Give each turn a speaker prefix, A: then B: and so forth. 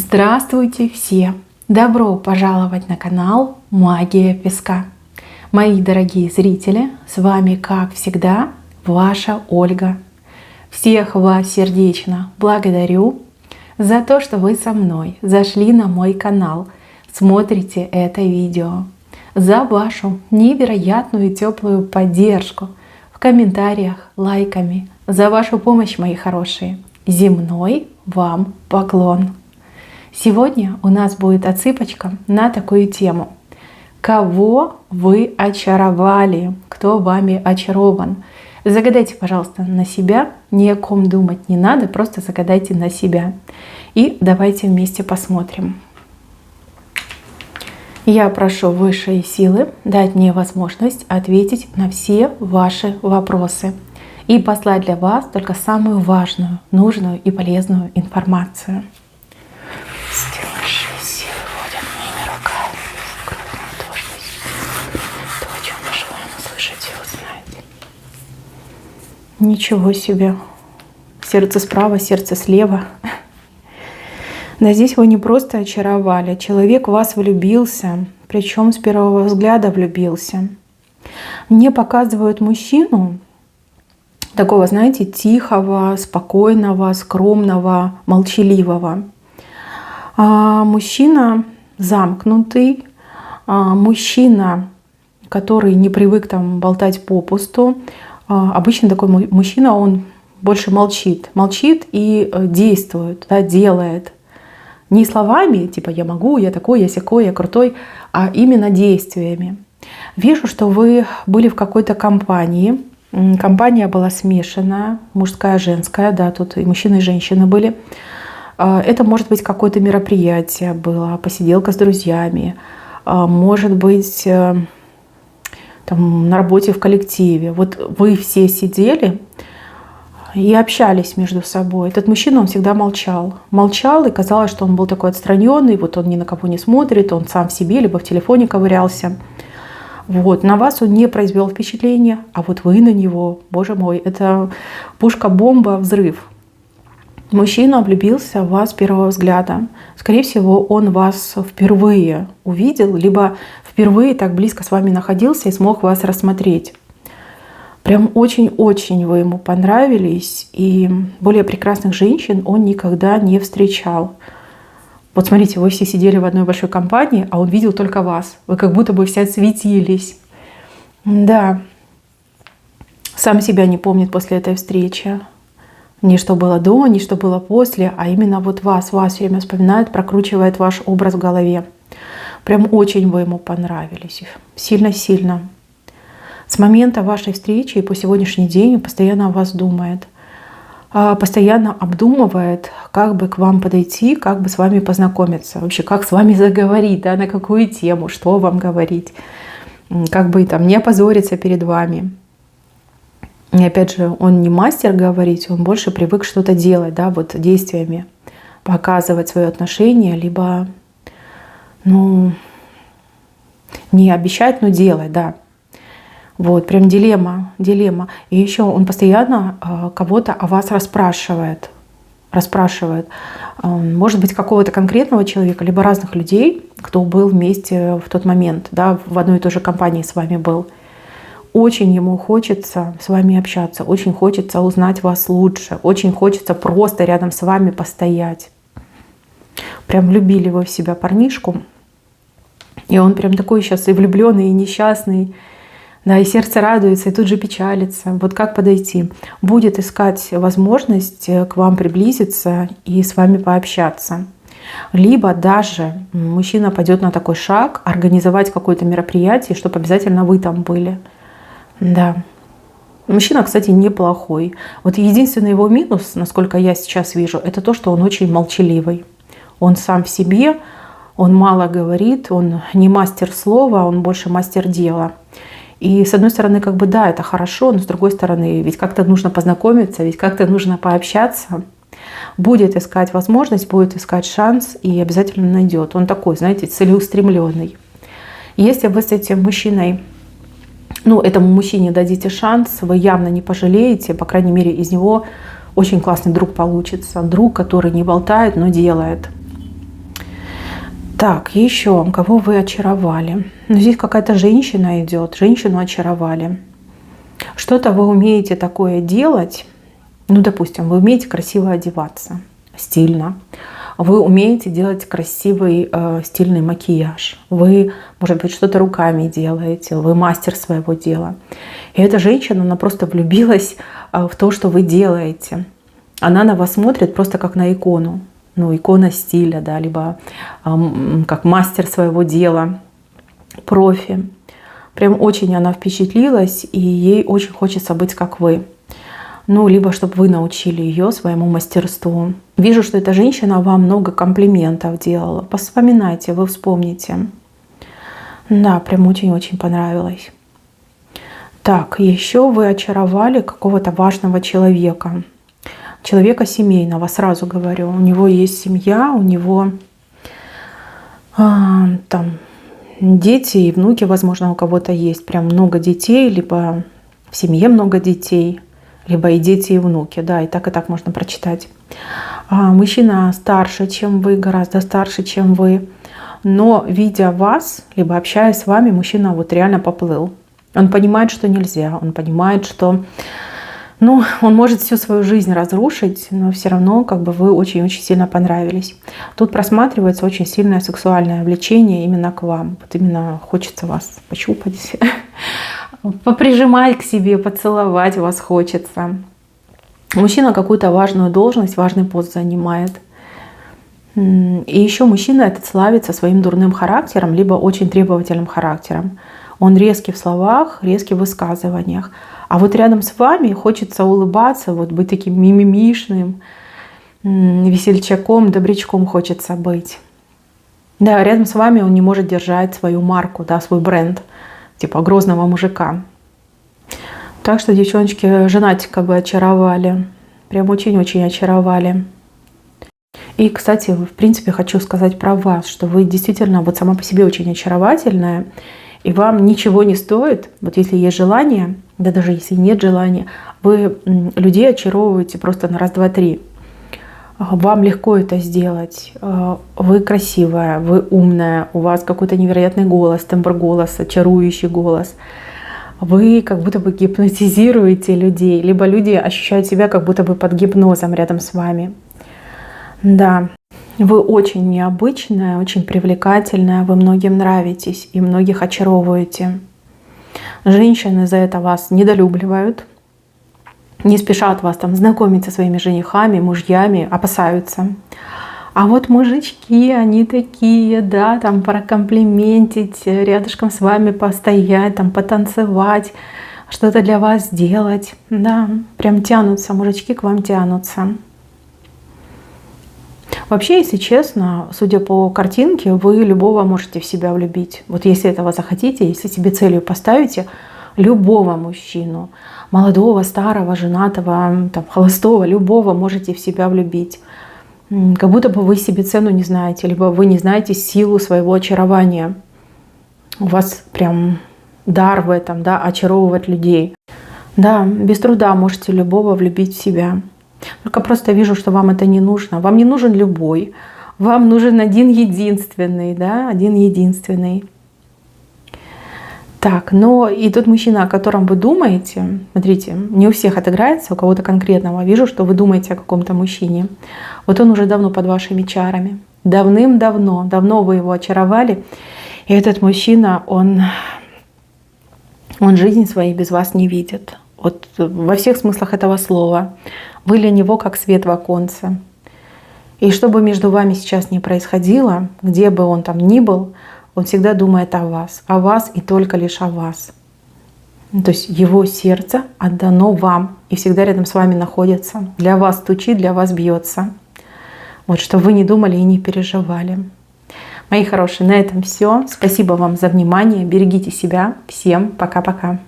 A: Здравствуйте все! Добро пожаловать на канал Магия Песка. Мои дорогие зрители, с вами, как всегда, ваша Ольга. Всех вас сердечно благодарю за то, что вы со мной зашли на мой канал, смотрите это видео, за вашу невероятную теплую поддержку в комментариях, лайками, за вашу помощь, мои хорошие. Земной вам поклон! Сегодня у нас будет отсыпочка на такую тему. Кого вы очаровали? Кто вами очарован? Загадайте, пожалуйста, на себя. Ни о ком думать не надо, просто загадайте на себя. И давайте вместе посмотрим. Я прошу высшие силы дать мне возможность ответить на все ваши вопросы и послать для вас только самую важную, нужную и полезную информацию. Высшие силы водят моими руками, кровью то, о чем мы желаем услышать и узнать. Ничего себе. Сердце справа, сердце слева. Да здесь вы не просто очаровали. Человек в вас влюбился, причем с первого взгляда влюбился. Мне показывают мужчину, такого, знаете, тихого, спокойного, скромного, молчаливого. Мужчина замкнутый, мужчина, который не привык там болтать попусту. Обычно такой мужчина, он больше молчит и действует, да, делает. Не словами, типа я могу, я такой, я сякой, я крутой, а именно действиями. Вижу, что вы были в какой-то компании. Компания была смешанная, мужская, женская, да, тут и мужчины, и женщины были. Это может быть какое-то мероприятие было, посиделка с друзьями, может быть там, на работе в коллективе. Вот вы все сидели и общались между собой. Этот мужчина, он всегда молчал. Молчал, и казалось, что он был такой отстраненный, вот он ни на кого не смотрит, он сам в себе, либо в телефоне ковырялся. Вот. На вас он не произвел впечатления, а вот вы на него, боже мой, это пушка-бомба, взрыв. Мужчина влюбился в вас с первого взгляда. Скорее всего, он вас впервые увидел, либо впервые так близко с вами находился и смог вас рассмотреть. Прям очень-очень вы ему понравились, и более прекрасных женщин он никогда не встречал. Вот смотрите, вы все сидели в одной большой компании, а он видел только вас. Вы как будто бы все светились. Да. Сам себя не помнит после этой встречи. Не что было до, не что было после, а именно вот вас все время вспоминает, прокручивает ваш образ в голове. Прям очень вы ему понравились. Сильно-сильно. С момента вашей встречи и по сегодняшний день он постоянно о вас думает. Постоянно обдумывает, как бы к вам подойти, как бы с вами познакомиться. Вообще, как с вами заговорить, да, на какую тему, что вам говорить. Как бы там не опозориться перед вами. И опять же, он не мастер говорить, он больше привык что-то делать, да, вот действиями показывать свое отношение, либо, ну, не обещать, но делать, да. Вот, прям дилемма. И еще он постоянно кого-то о вас расспрашивает. Может быть, какого-то конкретного человека, либо разных людей, кто был вместе в тот момент, да, в одной и той же компании с вами был. Очень ему хочется с вами общаться, очень хочется узнать вас лучше, очень хочется просто рядом с вами постоять. Прям влюбили вы в себя парнишку, и он прям такой сейчас и влюбленный, и несчастный, да, и сердце радуется, и тут же печалится. Вот как подойти? Будет искать возможность к вам приблизиться и с вами пообщаться. Либо даже мужчина пойдет на такой шаг, организовать какое-то мероприятие, чтобы обязательно вы там были. Да. Мужчина, кстати, неплохой. Вот единственный его минус, насколько я сейчас вижу, это то, что он очень молчаливый. Он сам в себе, он мало говорит, он не мастер слова, он больше мастер дела. И с одной стороны, как бы да, это хорошо, но с другой стороны, ведь как-то нужно познакомиться, ведь как-то нужно пообщаться. Будет искать возможность, будет искать шанс и обязательно найдет. Он такой, знаете, целеустремленный. Если вы с этим мужчиной, этому мужчине дадите шанс, вы явно не пожалеете, по крайней мере, из него очень классный друг получится. Друг, который не болтает, но делает. Так, еще кого вы очаровали? Ну, здесь какая-то женщина идет, женщину очаровали. Что-то вы умеете такое делать. Ну, допустим, вы умеете красиво одеваться, стильно. Вы умеете делать красивый стильный макияж. Вы, может быть, что-то руками делаете. Вы мастер своего дела. И эта женщина, она просто влюбилась в то, что вы делаете. Она на вас смотрит просто как на икону. Ну, икона стиля, да, либо как мастер своего дела, профи. Прям очень она впечатлилась, и ей очень хочется быть как вы. Ну, либо чтобы вы научили ее своему мастерству. Вижу, что эта женщина вам много комплиментов делала. Вспоминайте, вы вспомните. Да, прям очень-очень понравилось. Так, еще вы очаровали какого-то важного человека. Человека семейного, сразу говорю. У него есть семья, у него там дети и внуки, возможно, у кого-то есть прям много детей, либо в семье много детей, либо и дети, и внуки. Да, и так можно прочитать. Мужчина старше, чем вы, гораздо старше, чем вы. Но видя вас, либо общаясь с вами, мужчина вот реально поплыл. Он понимает, что нельзя, он понимает, что ну, он может всю свою жизнь разрушить, но все равно как бы вы очень-очень сильно понравились. Тут просматривается очень сильное сексуальное влечение именно к вам. Вот именно хочется вас пощупать, поприжимать к себе, поцеловать вас хочется. Мужчина какую-то важную должность, важный пост занимает. И еще мужчина этот славится своим дурным характером, либо очень требовательным характером. Он резкий в словах, резкий в высказываниях. А вот рядом с вами хочется улыбаться, вот быть таким мимимишным, весельчаком, добрячком хочется быть. Да, рядом с вами он не может держать свою марку, да, свой бренд, типа грозного мужика. Так что, девчоночки, женатика бы очаровали. Прям очень-очень очаровали. И, кстати, в принципе, хочу сказать про вас, что вы действительно вот сама по себе очень очаровательная. И вам ничего не стоит, вот если есть желание, да даже если нет желания, вы людей очаровываете просто на раз, два, три. Вам легко это сделать. Вы красивая, вы умная, у вас какой-то невероятный голос, тембр голоса, чарующий голос. Вы как будто бы гипнотизируете людей, либо люди ощущают себя как будто бы под гипнозом рядом с вами. Да. Вы очень необычная, очень привлекательная, вы многим нравитесь и многих очаровываете. Женщины за это вас недолюбливают, не спешат вас там знакомить со своими женихами, мужьями, опасаются. А вот мужички, они такие, да, там прокомплиментить, рядышком с вами постоять, там потанцевать, что-то для вас сделать. Да, прям тянутся, мужички к вам тянутся. Вообще, если честно, судя по картинке, вы любого можете в себя влюбить. Вот если этого захотите, если себе целью поставите, любого мужчину, молодого, старого, женатого, там, холостого, любого можете в себя влюбить. Как будто бы вы себе цену не знаете, либо вы не знаете силу своего очарования. У вас прям дар в этом, да, очаровывать людей. Да, без труда можете любого влюбить в себя. Только просто вижу, что вам это не нужно. Вам не нужен любой. Вам нужен один единственный, да, один единственный. Так, но и тот мужчина, о котором вы думаете, смотрите, не у всех отыграется, у кого-то конкретного. Вижу, что вы думаете о каком-то мужчине. Вот он уже давно под вашими чарами. Давным-давно, давно вы его очаровали. И этот мужчина, он жизнь своей без вас не видит. Вот во всех смыслах этого слова. Вы для него как свет в оконце. И что бы между вами сейчас ни происходило, где бы он там ни был, он всегда думает о вас и только лишь о вас. То есть его сердце отдано вам и всегда рядом с вами находится. Для вас стучит, для вас бьется. Вот чтобы вы не думали и не переживали. Мои хорошие, на этом все. Спасибо вам за внимание. Берегите себя. Всем пока-пока.